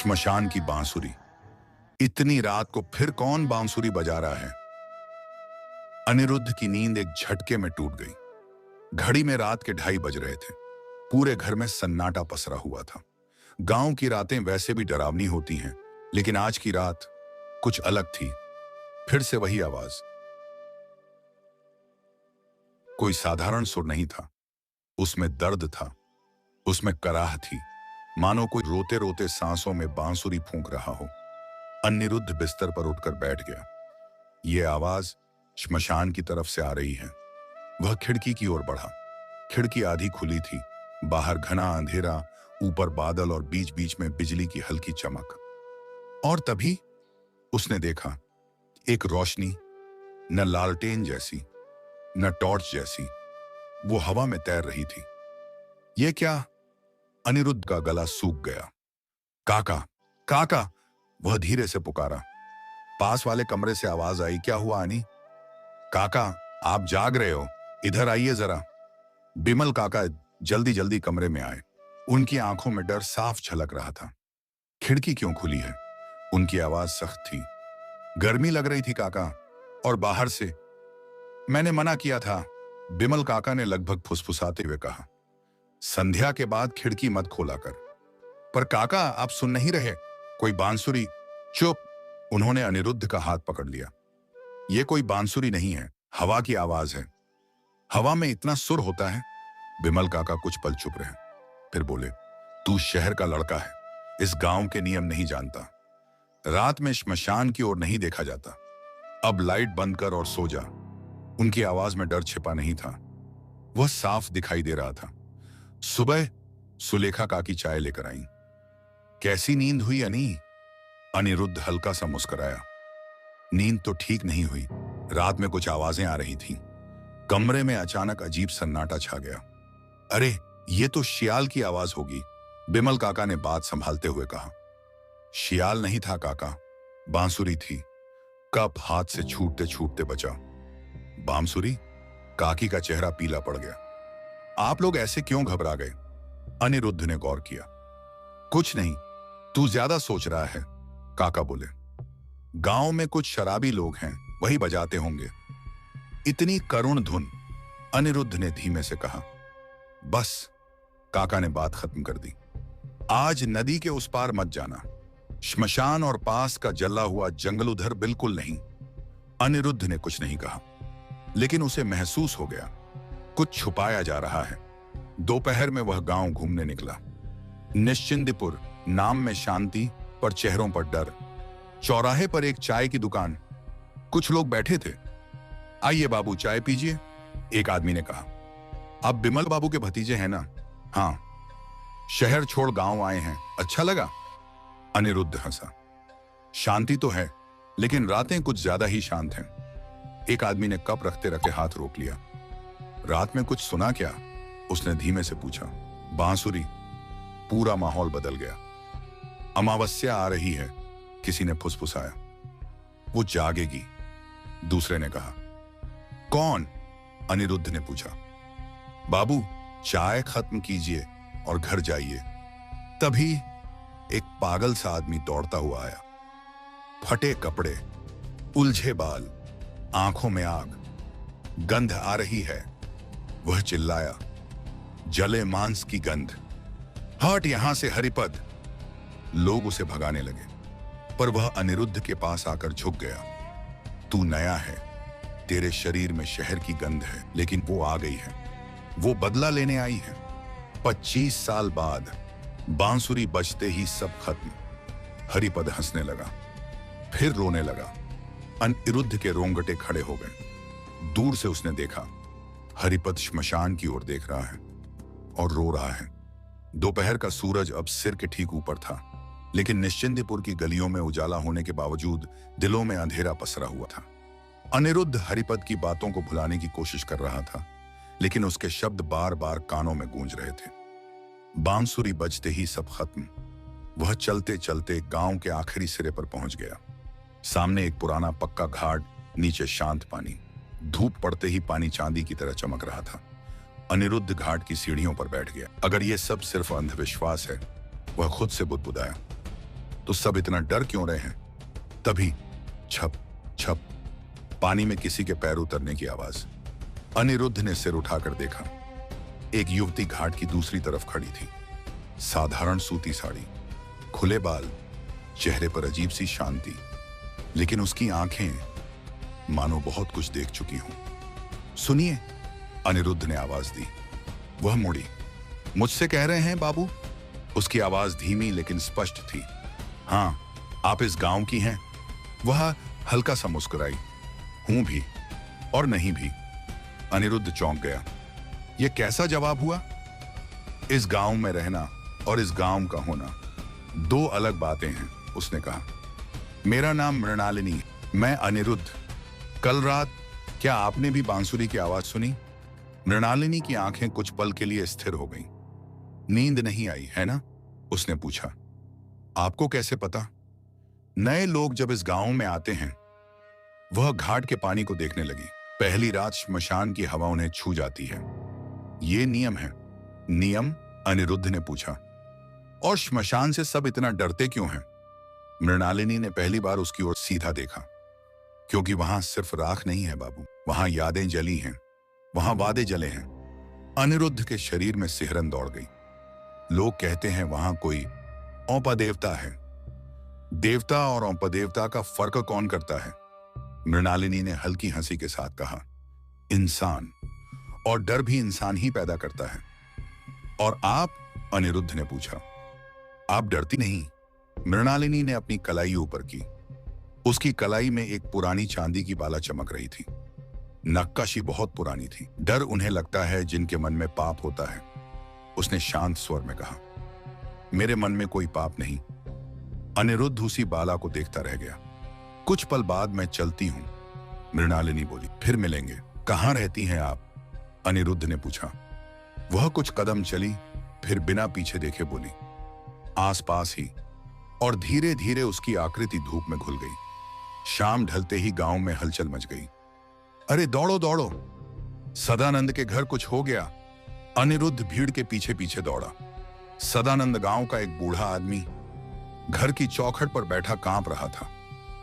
श्मशान की बांसुरी। इतनी रात को फिर कौन बांसुरी बजा रहा है? अनिरुद्ध की नींद एक झटके में टूट गई। घड़ी में रात के 2:30 बज रहे थे। पूरे घर में सन्नाटा पसरा हुआ था। गांव की रातें वैसे भी डरावनी होती हैं, लेकिन आज की रात कुछ अलग थी। फिर से वही आवाज। कोई साधारण सुर नहीं था, उसमें दर्द था, उसमें कराह थी, मानो कोई रोते रोते सांसों में बांसुरी फूंक रहा हो। अनिरुद्ध बिस्तर पर उठकर बैठ गया। यह आवाज श्मशान की तरफ से आ रही है। वह खिड़की की ओर बढ़ा। खिड़की आधी खुली थी। बाहर घना अंधेरा, ऊपर बादल और बीच बीच में बिजली की हल्की चमक। और तभी उसने देखा एक रोशनी, न लालटेन जैसी न टॉर्च जैसी, वो हवा में तैर रही थी। यह क्या? अनिरुद्ध का गला सूख गया। काका, काका! वह धीरे से पुकारा। पास वाले कमरे से आवाज आई, क्या हुआ अनी? काका, आप जाग रहे हो? इधर आइए जरा। बिमल काका जल्दी जल्दी कमरे में आए। उनकी आंखों में डर साफ झलक रहा था। खिड़की क्यों खुली है? उनकी आवाज सख्त थी। गर्मी लग रही थी काका, और बाहर से। मैंने मना किया था, बिमल काका ने लगभग फुसफुसाते हुए कहा। संध्या के बाद खिड़की मत खोला कर। पर काका, आप सुन नहीं रहे? कोई बांसुरी। चुप! उन्होंने अनिरुद्ध का हाथ पकड़ लिया। यह कोई बांसुरी नहीं है, हवा की आवाज है। हवा में इतना सुर होता है? बिमल काका कुछ पल चुप रहे, फिर बोले, तू शहर का लड़का है, इस गांव के नियम नहीं जानता। रात में श्मशान की ओर नहीं देखा जाता। अब लाइट बंद कर और सो जा। उनकी आवाज में डर छिपा नहीं था, वह साफ दिखाई दे रहा था। सुबह सुलेखा काकी चाय लेकर आई। कैसी नींद हुई अनी? अनिरुद्ध हल्का सा मुस्कुराया। नींद तो ठीक नहीं हुई। रात में कुछ आवाजें आ रही थीं। कमरे में अचानक अजीब सन्नाटा छा गया। अरे, ये तो शियाल की आवाज होगी, बिमल काका ने बात संभालते हुए कहा। शियाल नहीं था काका, बांसुरी थी। कप हाथ से छूटते छूटते बचा। बांसुरी? काकी का चेहरा पीला पड़ गया। आप लोग ऐसे क्यों घबरा गए? अनिरुद्ध ने गौर किया। कुछ नहीं, तू ज्यादा सोच रहा है, काका बोले। गांव में कुछ शराबी लोग हैं, वही बजाते होंगे। इतनी करुण धुन, अनिरुद्ध ने धीमे से कहा। बस, काका ने बात खत्म कर दी। आज नदी के उस पार मत जाना। श्मशान और पास का जला हुआ जंगल उधर बिल्कुल नहीं। अनिरुद्ध ने कुछ नहीं कहा, लेकिन उसे महसूस हो गया कुछ छुपाया जा रहा है। दोपहर में वह गांव घूमने निकला। निश्चिंदपुर नाम में शांति, पर चेहरों पर डर। चौराहे पर एक चाय की दुकान। कुछ लोग बैठे थे। आइए बाबू, चाय पीजिए, एक आदमी ने कहा। आप बिमल बाबू के भतीजे हैं ना? हाँ। शहर छोड़ गांव आए हैं, अच्छा लगा? अनिरुद्ध हंसा। शांति तो है, लेकिन रातें कुछ ज्यादा ही शांत हैं। एक आदमी ने कप रखते रखते हाथ रोक लिया। रात में कुछ सुना क्या? उसने धीमे से पूछा। बांसुरी। पूरा माहौल बदल गया। अमावस्या आ रही है, किसी ने फुसफुसाया। वो जागेगी, दूसरे ने कहा। कौन? अनिरुद्ध ने पूछा। बाबू, चाय खत्म कीजिए और घर जाइए। तभी एक पागल सा आदमी दौड़ता हुआ आया। फटे कपड़े, उलझे बाल, आंखों में आग, गंध आ रही है। वह चिल्लाया, जले मांस की गंध। हट यहां से हरिपद! लोग उसे भगाने लगे, पर वह अनिरुद्ध के पास आकर झुक गया। तू नया है, तेरे शरीर में शहर की गंध है, लेकिन वो आ गई है। वो बदला लेने आई है। 25 साल बाद बांसुरी बजते ही सब खत्म। हरिपद हंसने लगा, फिर रोने लगा। अनिरुद्ध के रोंगटे खड़े हो गए। दूर से उसने देखा, हरिपद श्मशान की ओर देख रहा है और रो रहा है। दोपहर का सूरज अब सिर के ठीक ऊपर था, लेकिन निश्चिंदपुर की गलियों में उजाला होने के बावजूद दिलों में अंधेरा पसरा हुआ था। अनिरुद्ध हरिपद की बातों को भुलाने की कोशिश कर रहा था, लेकिन उसके शब्द बार बार कानों में गूंज रहे थे। बांसुरी बजते ही सब खत्म। वह चलते चलते गांव के आखिरी सिरे पर पहुंच गया। सामने एक पुराना पक्का घाट, नीचे शांत पानी। धूप पड़ते ही पानी चांदी की तरह चमक रहा था। अनिरुद्ध घाट की सीढ़ियों पर बैठ गया। अगर यह सब सिर्फ अंधविश्वास है, वह खुद से बुदबुदाया। तो सब इतना डर क्यों रहे हैं? तभी छप छप पानी में किसी के पैर उतरने की आवाज। अनिरुद्ध ने सिर उठाकर देखा। एक युवती घाट की दूसरी तरफ खड़ी थी। साधारण सूती साड़ी, खुले बाल, चेहरे पर अजीब सी शांति, लेकिन उसकी आंखें मानो बहुत कुछ देख चुकी हों। सुनिए, अनिरुद्ध ने आवाज दी। वह मुड़ी। मुझसे कह रहे हैं बाबू? उसकी आवाज धीमी लेकिन स्पष्ट थी। हाँ, आप इस गांव की हैं? वह हल्का सा मुस्कुराई। हूं भी और नहीं भी। अनिरुद्ध चौंक गया। यह कैसा जवाब हुआ? इस गांव में रहना और इस गांव का होना दो अलग बातें हैं, उसने कहा। मेरा नाम मृणालिनी, मैं अनिरुद्ध। कल रात क्या आपने भी बांसुरी की आवाज सुनी? मृणालिनी की आंखें कुछ पल के लिए स्थिर हो गईं। नींद नहीं आई है ना? उसने पूछा। आपको कैसे पता? नए लोग जब इस गांव में आते हैं। वह घाट के पानी को देखने लगी। पहली रात श्मशान की हवा उन्हें छू जाती है। ये नियम है। नियम? अनिरुद्ध ने पूछा। और श्मशान से सब इतना डरते क्यों हैं? मृणालिनी ने पहली बार उसकी ओर सीधा देखा। क्योंकि वहां सिर्फ राख नहीं है बाबू, वहां यादें जली हैं, वहां वादे जले हैं। अनिरुद्ध के शरीर में सिहरन दौड़ गई। लोग कहते हैं वहां कोई औपा देवता है। देवता और औपा देवता का फर्क कौन करता है? मृणालिनी ने हल्की हंसी के साथ कहा। इंसान, और डर भी इंसान ही पैदा करता है। और आप? अनिरुद्ध ने पूछा। आप डरती नहीं? मृणालिनी ने अपनी कलाई ऊपर की। उसकी कलाई में एक पुरानी चांदी की बाला चमक रही थी। नक्काशी बहुत पुरानी थी। डर उन्हें लगता है जिनके मन में पाप होता है, उसने शांत स्वर में कहा। मेरे मन में कोई पाप नहीं। अनिरुद्ध उसी बाला को देखता रह गया। कुछ पल बाद मैं चलती हूं, मृणालिनी बोली। फिर मिलेंगे। कहां रहती हैं आप? अनिरुद्ध ने पूछा। वह कुछ कदम चली, फिर बिना पीछे देखे बोली, आसपास ही। और धीरे धीरे उसकी आकृति धूप में घुल गई। शाम ढलते ही गांव में हलचल मच गई। अरे दौड़ो दौड़ो, सदानंद के घर कुछ हो गया। अनिरुद्ध भीड़ के पीछे पीछे दौड़ा। सदानंद गांव का एक बूढ़ा आदमी घर की चौखट पर बैठा कांप रहा था।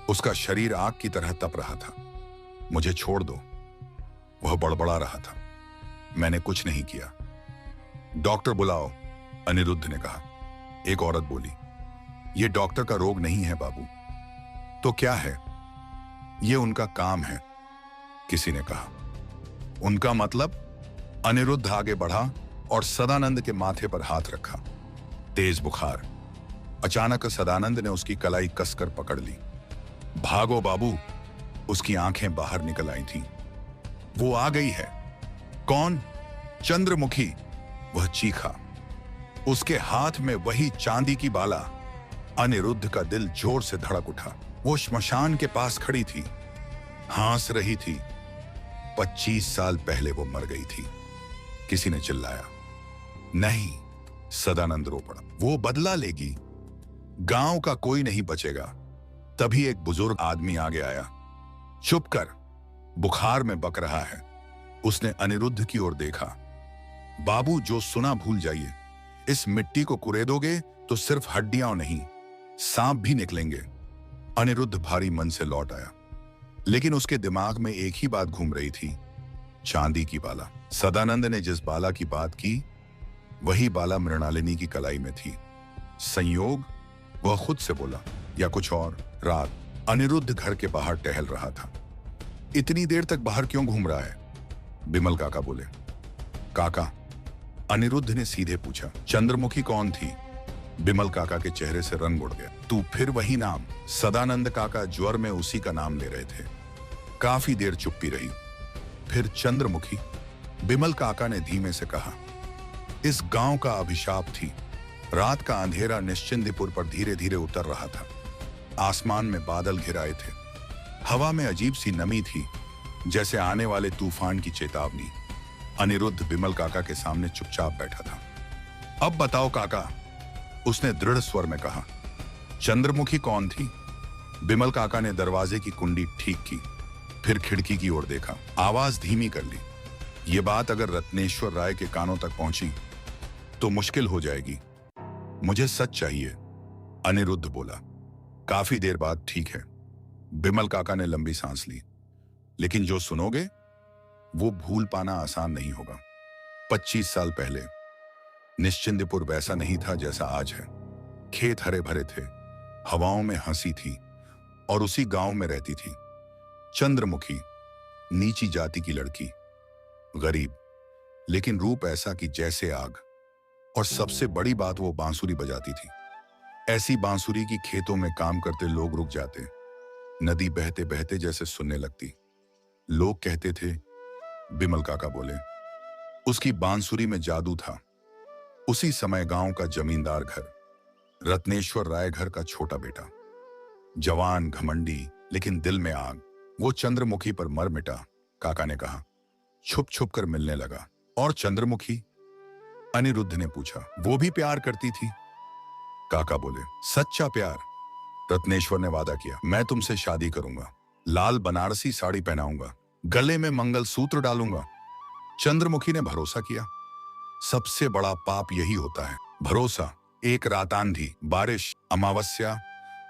उसका शरीर आग की तरह तप रहा था। मुझे छोड़ दो, वह बड़बड़ा रहा था। मैंने कुछ नहीं किया। डॉक्टर बुलाओ, अनिरुद्ध ने कहा। एक औरत बोली। यह डॉक्टर का रोग नहीं है बाबू। तो क्या है? यह उनका काम है, किसी ने कहा। उनका मतलब? अनिरुद्ध आगे बढ़ा और सदानंद के माथे पर हाथ रखा। तेज बुखार। अचानक सदानंद ने उसकी कलाई कसकर पकड़ ली। भागो बाबू। उसकी आंखें बाहर निकल आई थीं। वो आ गई है। कौन? चंद्रमुखी, वह चीखा। उसके हाथ में वही चांदी की बाला। अनिरुद्ध का दिल जोर से धड़क उठा। वो श्मशान के पास खड़ी थी, हंस रही थी। 25 साल पहले वो मर गई थी। किसी ने चिल्लाया। नहीं, सदानंद रो पड़ा। वो बदला लेगी। गांव का कोई नहीं बचेगा। तभी एक बुजुर्ग आदमी आगे आया। चुप कर, बुखार में बक रहा है। उसने अनिरुद्ध की ओर देखा। बाबू, जो सुना भूल जाइए। इस मिट्टी को कुरेदोगे तो सिर्फ हड्डियां नहीं, सांप भी निकलेंगे। अनिरुद्ध भारी मन से लौट आया, लेकिन उसके दिमाग में एक ही बात घूम रही थी, चांदी की बाला। सदानंद ने जिस बाला की बात की, वही बाला मृणालिनी की कलाई में थी। संयोग? वह खुद से बोला, या कुछ और? रात। अनिरुद्ध घर के बाहर टहल रहा था। इतनी देर तक बाहर क्यों घूम रहा है? बिमल काका बोले। काका? अनिरुद्ध ने सीधे पूछा। चंद्रमुखी कौन थी? बिमल काका के चेहरे से रंग उड़ गया। तू फिर वही नाम? सदानंद काका ज्वर में उसी का नाम ले रहे थे। काफी देर चुप्पी रही। फिर चंद्रमुखी? बिमल काका ने धीमे से कहा। इस गांव का अभिशाप थी। रात का अंधेरा निश्चिंदपुर पर धीरे धीरे उतर रहा था। आसमान में बादल घिराए थे। हवा में अजीब सी नमी थी, जैसे आने वाले तूफान की चेतावनी। अनिरुद्ध बिमल काका के सामने चुपचाप बैठा था। अब बताओ काका, उसने दृढ़ स्वर में कहा। चंद्रमुखी कौन थी? बिमल काका ने दरवाजे की कुंडी ठीक की, फिर खिड़की की ओर देखा। आवाज धीमी कर ली। ये बात अगर रत्नेश्वर राय के कानों तक पहुंची तो मुश्किल हो जाएगी। मुझे सच चाहिए, अनिरुद्ध बोला। काफी देर बाद ठीक है, बिमल काका ने लंबी सांस ली, लेकिन जो सुनोगे वो भूल पाना आसान नहीं होगा। 25 साल पहले निश्चिंदपुर वैसा नहीं था जैसा आज है। खेत हरे भरे थे, हवाओं में हंसी थी, और उसी गांव में रहती थी चंद्रमुखी, नीची जाति की लड़की, गरीब, लेकिन रूप ऐसा कि जैसे आग। और सबसे बड़ी बात, वो बांसुरी बजाती थी, ऐसी बांसुरी की खेतों में काम करते लोग रुक जाते, नदी बहते बहते जैसे सुनने लगती। लोग कहते थे, बिमल काका बोले, उसकी बांसुरी में जादू था। उसी समय गांव का जमींदार घर, रत्नेश्वर राय घर का छोटा बेटा, जवान घमंडी लेकिन दिल में आग, वो चंद्रमुखी पर मर मिटा। काका ने कहा, छुप छुप कर मिलने लगा। और चंद्रमुखी? अनिरुद्ध ने पूछा। वो भी प्यार करती थी? काका बोले, सच्चा प्यार। रत्नेश्वर ने वादा किया, मैं तुमसे शादी करूंगा, लाल बनारसी साड़ी पहनाऊंगा, गले में मंगलसूत्र डालूंगा। चंद्रमुखी ने भरोसा किया। सबसे बड़ा पाप यही होता है, भरोसा। एक रात आंधी, बारिश, अमावस्या,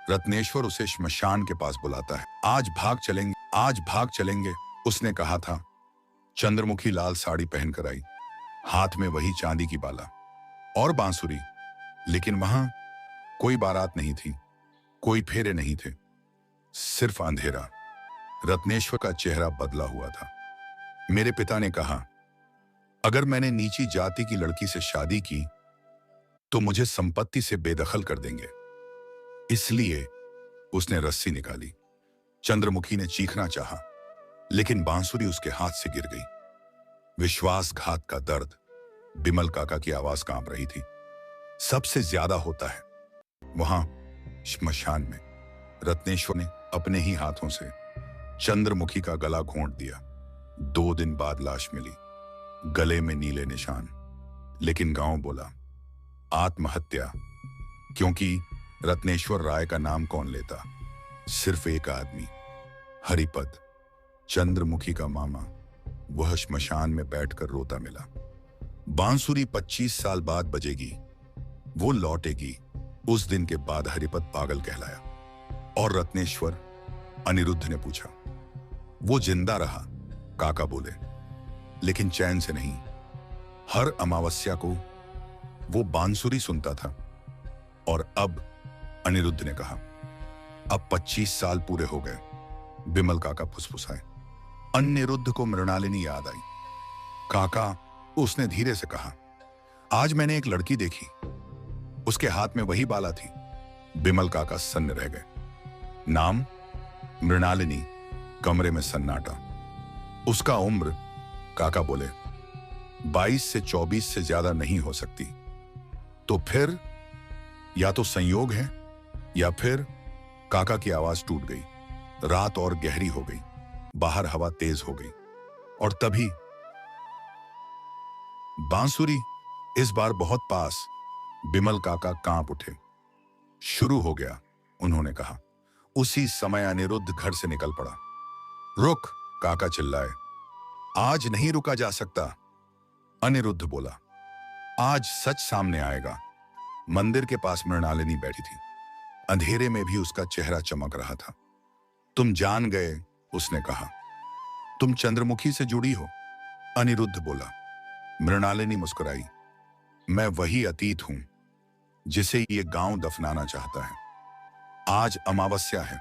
रत्नेश्वर उसे श्मशान के पास बुलाता है। आज भाग चलेंगे, आज भाग चलेंगे, उसने कहा था। चंद्रमुखी लाल साड़ी पहनकर आई, हाथ में वही चांदी की बाला और बांसुरी, लेकिन वहां कोई बारात नहीं थी, कोई फेरे नहीं थे, सिर्फ अंधेरा। रत्नेश्वर का चेहरा बदला हुआ था। मेरे पिता ने कहा, अगर मैंने नीची जाति की लड़की से शादी की तो मुझे संपत्ति से बेदखल कर देंगे। इसलिए उसने रस्सी निकाली। चंद्रमुखी ने चीखना चाहा, लेकिन बांसुरी उसके हाथ से गिर गई। विश्वासघात का दर्द, बिमल काका की आवाज कांप रही थी। सबसे ज्यादा होता है वहां श्मशान में। रत्नेश्वर ने अपने ही हाथों से चंद्रमुखी का गला घोंट दिया। 2 दिन बाद लाश मिली, गले में नीले निशान, लेकिन गांव बोला आत्महत्या, क्योंकि रत्नेश्वर राय का नाम कौन लेता? सिर्फ एक आदमी, हरिपद, चंद्रमुखी का मामा। वह श्मशान में बैठकर रोता मिला। बांसुरी 25 साल बाद बजेगी, वो लौटेगी। उस दिन के बाद हरिपद पागल कहलाया। और रत्नेश्वर? अनिरुद्ध ने पूछा। वो जिंदा रहा, काका बोले, लेकिन चैन से नहीं। हर अमावस्या को वो बांसुरी सुनता था। और अब? अनिरुद्ध ने कहा। अब 25 साल पूरे हो गए, बिमल काका फुसफुसाए। अनिरुद्ध को मृणालिनी याद आई। काका, उसने धीरे से कहा, आज मैंने एक लड़की देखी, उसके हाथ में वही बाला थी। बिमल काका सन्न रह गए। नाम? मृणालिनी। कमरे में सन्नाटा। उसका उम्र? काका बोले, 22 से 24 से ज्यादा नहीं हो सकती। तो फिर या तो संयोग है या फिर? काका की आवाज टूट गई। रात और गहरी हो गई, बाहर हवा तेज हो गई, और तभी बांसुरी, इस बार बहुत पास। बिमल काका कांप उठे। शुरू हो गया, उन्होंने कहा। उसी समय अनिरुद्ध घर से निकल पड़ा। रुक, काका चिल्लाए। आज नहीं रुका जा सकता। अनिरुद्ध बोला, आज सच सामने आएगा। मंदिर के पास मृणालिनी बैठी थी। अंधेरे में भी उसका चेहरा चमक रहा था। तुम जान गए, उसने कहा। तुम चंद्रमुखी से जुड़ी हो? अनिरुद्ध बोला। मृणालिनी मुस्कुराई। मैं वही अतीत हूं जिसे ये गांव दफनाना चाहता है। आज अमावस्या है,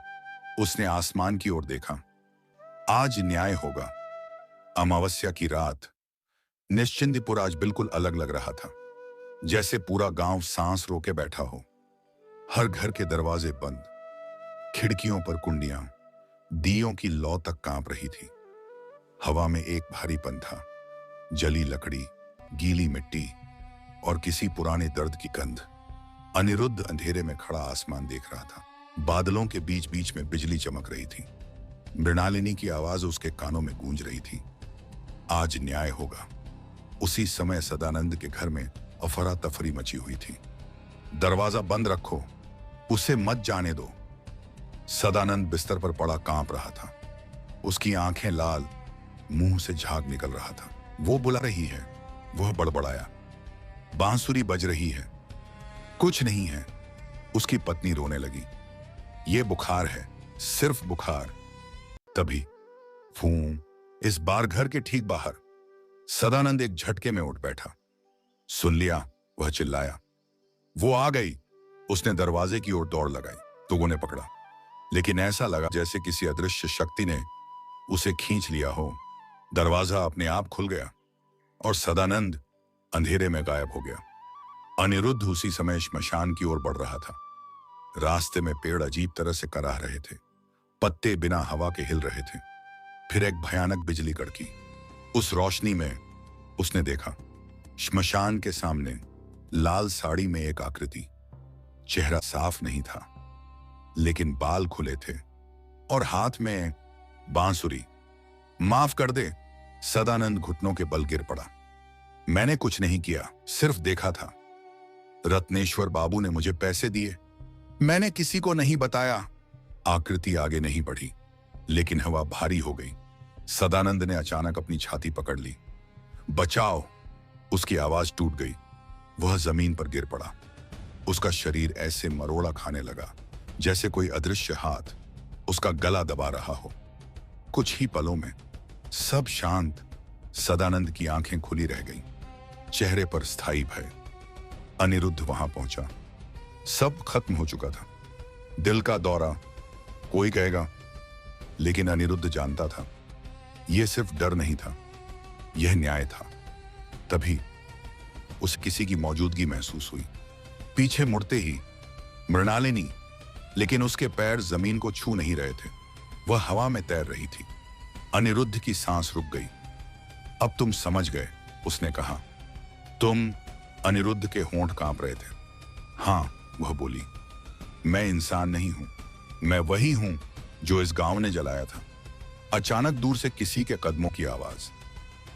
उसने आसमान की ओर देखा। आज न्याय होगा। अमावस्या की रात निश्चिंदपुर आज बिल्कुल अलग लग रहा था, जैसे पूरा गांव सांस रोके बैठा हो। हर घर के दरवाजे बंद, खिड़कियों पर कुंडियां दियों की लौ तक कांप रही थी। हवा में एक भारीपन था, जली लकड़ी, गीली मिट्टी और किसी पुराने दर्द की गंध। अनिरुद्ध अंधेरे में खड़ा आसमान देख रहा था। बादलों के बीच बीच में बिजली चमक रही थी। मृणालिनी की आवाज उसके कानों में गूंज रही थी। आज न्याय होगा। उसी समय सदानंद के घर में अफरा तफरी मची हुई थी। दरवाजा बंद रखो, उसे मत जाने दो। सदानंद बिस्तर पर पड़ा कांप रहा था। उसकी आंखें लाल, मुंह से झाग निकल रहा था। वो बुला रही है, वह बड़बड़ाया। बांसुरी बज रही है। कुछ नहीं है। उसकी पत्नी रोने लगी। ये बुखार है, सिर्फ बुखार। तभी फूं, इस बार घर के ठीक बाहर सदानंद एक झटके में उठ बैठा। सुन लिया, वह चिल्लाया। वो आ गई। उसने दरवाजे की ओर दौड़ लगाई। लोगों ने पकड़ा, लेकिन ऐसा लगा जैसे किसी अदृश्य शक्ति ने उसे खींच लिया हो। दरवाजा अपने आप खुल गया और सदानंद अंधेरे में गायब हो गया। अनिरुद्ध उसी समय श्मशान की ओर बढ़ रहा था। रास्ते में पेड़ अजीब तरह से कराह रहे थे, पत्ते बिना हवा के हिल रहे थे। फिर एक भयानक बिजली कड़की। उस रोशनी में उसने देखा, श्मशान के सामने लाल साड़ी में एक आकृति। चेहरा साफ नहीं था, लेकिन बाल खुले थे और हाथ में बांसुरी। माफ कर दे, सदानंद घुटनों के बल गिर पड़ा। मैंने कुछ नहीं किया, सिर्फ देखा था। रत्नेश्वर बाबू ने मुझे पैसे दिए, मैंने किसी को नहीं बताया। आकृति आगे नहीं बढ़ी, लेकिन हवा भारी हो गई। सदानंद ने अचानक अपनी छाती पकड़ ली। बचाओ! उसकी आवाज टूट गई। वह जमीन पर गिर पड़ा। उसका शरीर ऐसे मरोड़ा खाने लगा जैसे कोई अदृश्य हाथ उसका गला दबा रहा हो। कुछ ही पलों में सब शांत। सदानंद की आंखें खुली रह गईं, चेहरे पर स्थायी भय। अनिरुद्ध वहां पहुंचा। सब खत्म हो चुका था। दिल का दौरा, कोई कहेगा, लेकिन अनिरुद्ध जानता था यह सिर्फ डर नहीं था, यह न्याय था। तभी उसे किसी की मौजूदगी महसूस हुई। पीछे मुड़ते ही मृणालिनी, लेकिन उसके पैर जमीन को छू नहीं रहे थे। वह हवा में तैर रही थी। अनिरुद्ध की सांस रुक गई। अब तुम समझ गए, उसने कहा। तुम? अनिरुद्ध के होंठ कांप रहे थे। हां, वह बोली। मैं इंसान नहीं हूं, मैं वही हूं जो इस गांव ने जलाया था। अचानक दूर से किसी के कदमों की आवाज।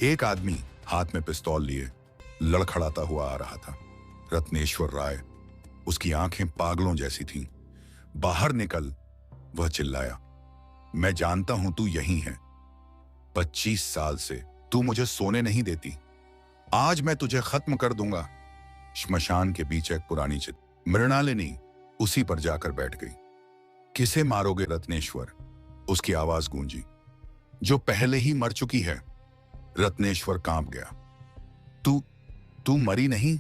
एक आदमी हाथ में पिस्तौल लिए लड़खड़ाता हुआ आ रहा था। रत्नेश्वर राय। उसकी आंखें पागलों जैसी थीं। बाहर निकल, वह चिल्लाया। मैं जानता हूं तू यहीं है। 25 साल से तू मुझे सोने नहीं देती। आज मैं तुझे खत्म कर दूंगा। श्मशान के बीच एक पुरानी चिता। मृणालिनी उसी पर जाकर बैठ गई। किसे मारोगे रत्नेश्वर? उसकी आवाज गूंजी। जो पहले ही मर चुकी है। रत्नेश्वर कांप गया। तू मरी नहीं,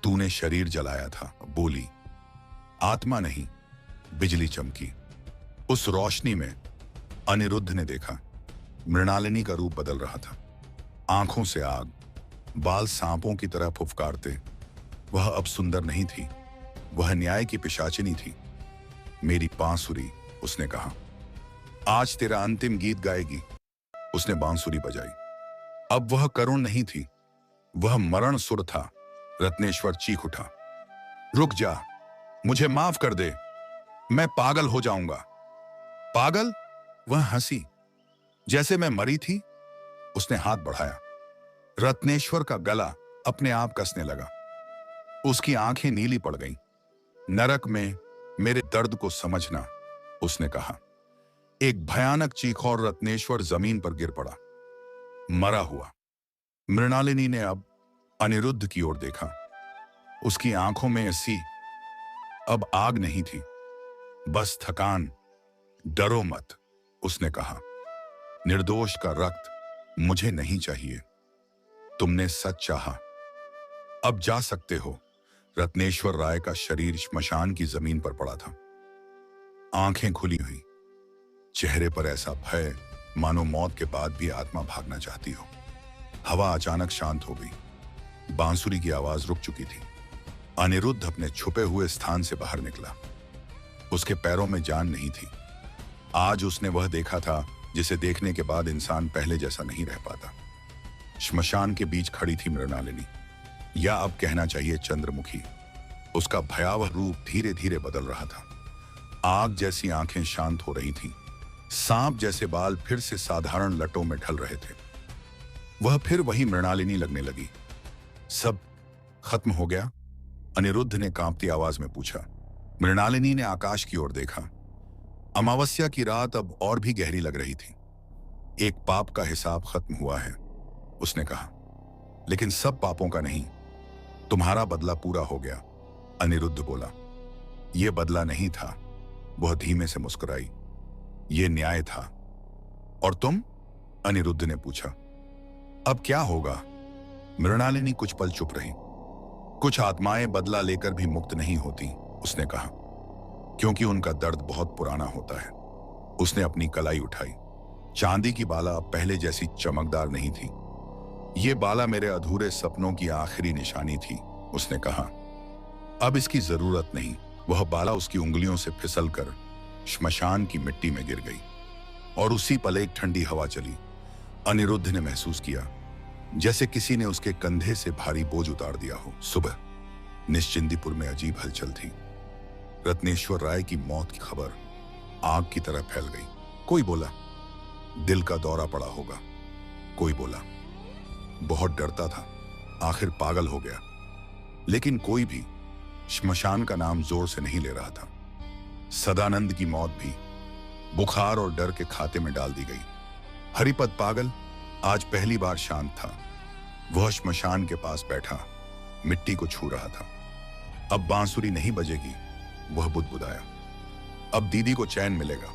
तूने शरीर जलाया था, बोली। आत्मा नहीं। बिजली चमकी। उस रोशनी में अनिरुद्ध ने देखा, मृणालिनी का रूप बदल रहा था। आंखों से आग, बाल सांपों की तरह फुफकारते। वह अब सुंदर नहीं थी, वह न्याय की पिशाचिनी थी। मेरी बांसुरी, उसने कहा। आज तेरा अंतिम गीत गाएगी। उसने बांसुरी बजाई। अब वह करुण नहीं थी, वह मरण सुर था। रत्नेश्वर चीख उठा। रुक जा, मुझे माफ कर दे, मैं पागल हो जाऊंगा। पागल? वह हंसी। जैसे मैं मरी थी? उसने हाथ बढ़ाया। रत्नेश्वर का गला अपने आप कसने लगा। उसकी आंखें नीली पड़ गईं। नरक में मेरे दर्द को समझना, उसने कहा। एक भयानक चीख और रत्नेश्वर जमीन पर गिर पड़ा, मरा हुआ। मृणालिनी ने अब अनिरुद्ध की ओर देखा। उसकी आंखों में ऐसी अब आग नहीं थी, बस थकान। डरो मत, उसने कहा। निर्दोष का रक्त मुझे नहीं चाहिए। तुमने सच चाहा, अब जा सकते हो। रत्नेश्वर राय का शरीर श्मशान की जमीन पर पड़ा था, आंखें खुली हुई, चेहरे पर ऐसा भय मानो मौत के बाद भी आत्मा भागना चाहती हो। हवा अचानक शांत हो गई। बांसुरी की आवाज रुक चुकी थी। अनिरुद्ध अपने छुपे हुए स्थान से बाहर निकला। उसके पैरों में जान नहीं थी। आज उसने वह देखा था जिसे देखने के बाद इंसान पहले जैसा नहीं रह पाता। श्मशान के बीच खड़ी थी मृणालिनी, या अब कहना चाहिए चंद्रमुखी। उसका भयावह रूप धीरे धीरे बदल रहा था। आग जैसी आंखें शांत हो रही थीं। सांप जैसे बाल फिर से साधारण लटों में ढल रहे थे। वह फिर वही मृणालिनी लगने लगी। सब खत्म हो गया? अनिरुद्ध ने कांपती आवाज में पूछा। मृणालिनी ने आकाश की ओर देखा। अमावस्या की रात अब और भी गहरी लग रही थी। एक पाप का हिसाब खत्म हुआ है, उसने कहा, लेकिन सब पापों का नहीं। तुम्हारा बदला पूरा हो गया। अनिरुद्ध बोला। यह बदला नहीं था, वह धीमे से मुस्कुराई। ये न्याय था। और तुम? अनिरुद्ध ने पूछा। अब क्या होगा? मृणालिनी कुछ पल चुप रही। कुछ आत्माएं बदला लेकर भी मुक्त नहीं होती, उसने कहा, क्योंकि उनका दर्द बहुत पुराना होता है। उसने अपनी कलाई उठाई। चांदी की बाला अब पहले जैसी चमकदार नहीं थी। ये बाला मेरे अधूरे सपनों की आखिरी निशानी थी, उसने कहा। अब इसकी जरूरत नहीं। वह बाला उसकी उंगलियों से फिसलकर श्मशान की मिट्टी में गिर गई और उसी पल एक ठंडी हवा चली। अनिरुद्ध ने महसूस किया जैसे किसी ने उसके कंधे से भारी बोझ उतार दिया हो। सुबह निश्चिंदीपुर में अजीब हलचल थी। रत्नेश्वर राय की मौत की खबर आग की तरह फैल गई। कोई बोला दिल का दौरा पड़ा होगा, कोई बोला बहुत डरता था, आखिर पागल हो गया। लेकिन कोई भी श्मशान का नाम जोर से नहीं ले रहा था। सदानंद की मौत भी बुखार और डर के खाते में डाल दी गई। हरिपद पागल आज पहली बार शांत था। वह श्मशान के पास बैठा मिट्टी को छू रहा था। अब बांसुरी नहीं बजेगी, वह बुदबुदाया। अब दीदी को चैन मिलेगा।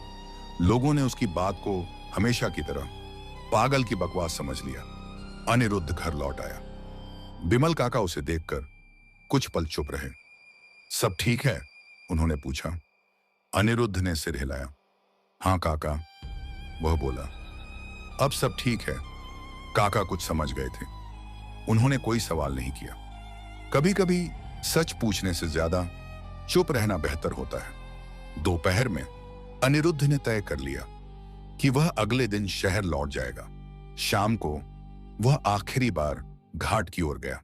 लोगों ने उसकी बात को हमेशा की तरह पागल की बकवास समझ लिया। अनिरुद्ध घर लौट आया। बिमल काका उसे देखकर कुछ पल चुप रहे। सब ठीक है? उन्होंने पूछा। अनिरुद्ध ने सिर हिलाया। हाँ काका, वह बोला। अब सब ठीक है। काका कुछ समझ गए थे। उन्होंने कोई सवाल नहीं किया। कभी कभी सच पूछने से ज्यादा चुप रहना बेहतर होता है। दोपहर में अनिरुद्ध ने तय कर लिया कि वह अगले दिन शहर लौट जाएगा। शाम को वह आखिरी बार घाट की ओर गया,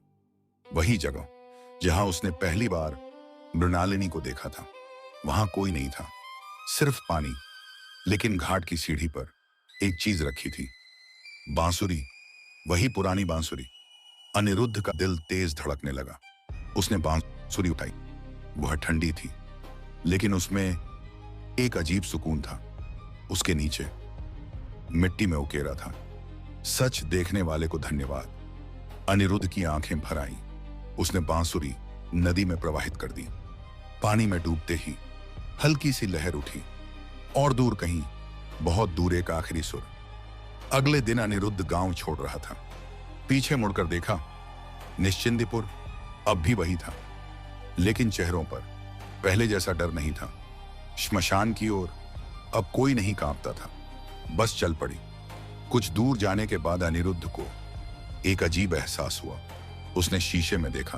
वही जगह जहां उसने पहली बार मृणालिनी को देखा था। वहां कोई नहीं था, सिर्फ पानी। लेकिन घाट की सीढ़ी पर एक चीज रखी थी, बांसुरी, वही पुरानी बांसुरी। अनिरुद्ध का दिल तेज धड़कने लगा। उसने बांसुरी उठाई। वह ठंडी थी, लेकिन उसमें एक अजीब सुकून था। उसके नीचे मिट्टी में उकेरा था, सच देखने वाले को धन्यवाद। अनिरुद्ध की आंखें भर आईं। उसने बांसुरी नदी में प्रवाहित कर दी। पानी में डूबते ही हल्की सी लहर उठी और दूर कहीं, बहुत दूर एक आखिरी सुर। अगले दिन अनिरुद्ध गांव छोड़ रहा था। पीछे मुड़कर देखा, निश्चिंदीपुर अब भी वही था, लेकिन चेहरों पर पहले जैसा डर नहीं था। श्मशान की ओर अब कोई नहीं कांपता था, बस चल पड़ी। कुछ दूर जाने के बाद अनिरुद्ध को एक अजीब एहसास हुआ। उसने शीशे में देखा,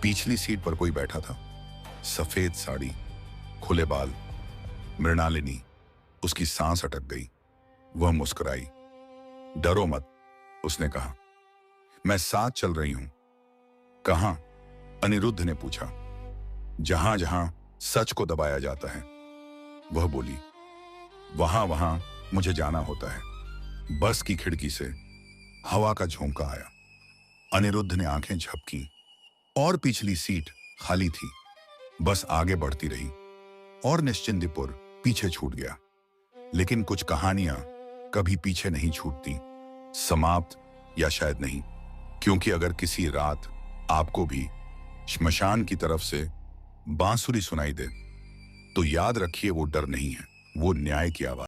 पिछली सीट पर कोई बैठा था। सफेद साड़ी, खुले बाल, मृणालिनी। उसकी सांस अटक गई। वह मुस्कुराई। डरो मत, उसने कहा, मैं साथ चल रही हूं। कहां? अनिरुद्ध ने पूछा। जहां जहां सच को दबाया जाता है, वह बोली। वहां वहां मुझे जाना होता है। बस की खिड़की से हवा का झोंका आया। अनिरुद्ध ने आंखें झपकी और पिछली सीट खाली थी। बस आगे बढ़ती रही और निश्चिंदीपुर पीछे छूट गया। लेकिन कुछ कहानियां कभी पीछे नहीं छूटती, समाप्त या शायद नहीं। क्योंकि अगर किसी रात आपको भी श्मशान की तरफ से बांसुरी सुनाई दे, तो याद रखिए वो डर नहीं है, वो न्याय की आवाज।